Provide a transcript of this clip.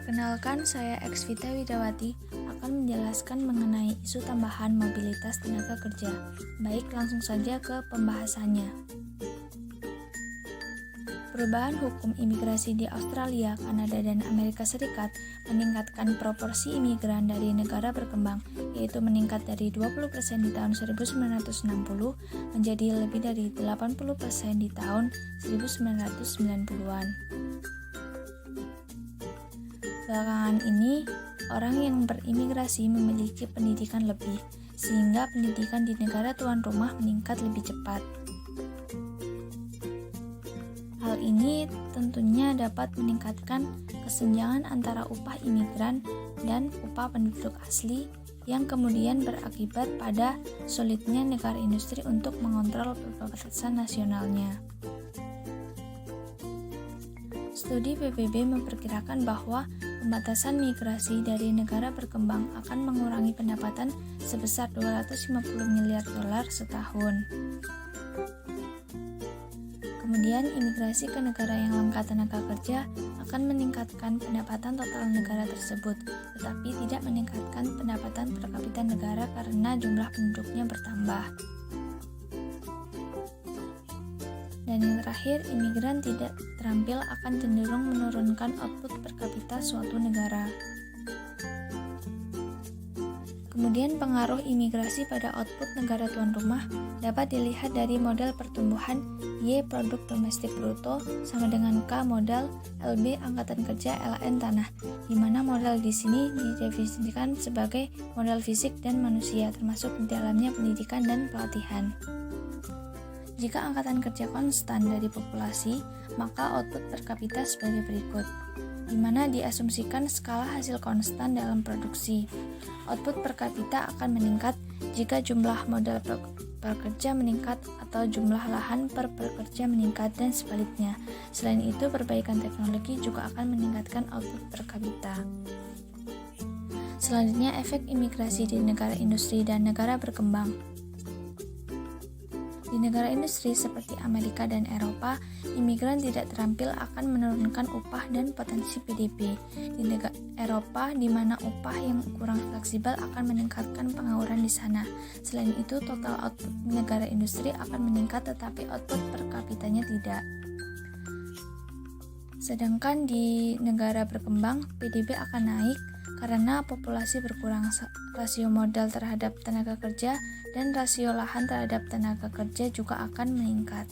Perkenalkan, saya Eksvita Widawati akan menjelaskan mengenai isu tambahan mobilitas tenaga kerja. Baik, langsung saja ke pembahasannya. Perubahan hukum imigrasi di Australia, Kanada, dan Amerika Serikat meningkatkan proporsi imigran dari negara berkembang, yaitu meningkat dari 20% di tahun 1960 menjadi lebih dari 80% di tahun 1990-an. Belakangan ini, orang yang berimigrasi memiliki pendidikan lebih, sehingga pendidikan di negara tuan rumah meningkat lebih cepat. Hal ini tentunya dapat meningkatkan kesenjangan antara upah imigran dan upah penduduk asli yang kemudian berakibat pada sulitnya negara industri untuk mengontrol perbatasan nasionalnya. Studi PBB memperkirakan bahwa pembatasan migrasi dari negara berkembang akan mengurangi pendapatan sebesar 250 miliar dolar setahun. Kemudian, imigrasi ke negara yang langka tenaga kerja akan meningkatkan pendapatan total negara tersebut, tetapi tidak meningkatkan pendapatan per kapita negara karena jumlah penduduknya bertambah. Dan yang terakhir, imigran tidak terampil akan cenderung menurunkan output per kapita suatu negara. Kemudian pengaruh imigrasi pada output negara tuan rumah dapat dilihat dari model pertumbuhan Y produk domestik bruto sama dengan K modal LB angkatan kerja LN tanah, di mana modal di sini didefinisikan sebagai modal fisik dan manusia, termasuk di dalamnya pendidikan dan pelatihan. Jika angkatan kerja konstan dari populasi, maka output per kapita sebagai berikut, di mana diasumsikan skala hasil konstan dalam produksi. Output per kapita akan meningkat jika jumlah modal per kerja meningkat atau jumlah lahan per pekerja meningkat dan sebaliknya. Selain itu, perbaikan teknologi juga akan meningkatkan output per kapita. Selanjutnya, efek imigrasi di negara industri dan negara berkembang. Di negara industri seperti Amerika dan Eropa, imigran tidak terampil akan menurunkan upah dan potensi PDB. Di negara Eropa, di mana upah yang kurang fleksibel akan meningkatkan pengangguran di sana. Selain itu, total output negara industri akan meningkat tetapi output per kapitanya tidak. Sedangkan di negara berkembang, PDB akan naik karena populasi berkurang, rasio modal terhadap tenaga kerja dan rasio lahan terhadap tenaga kerja juga akan meningkat.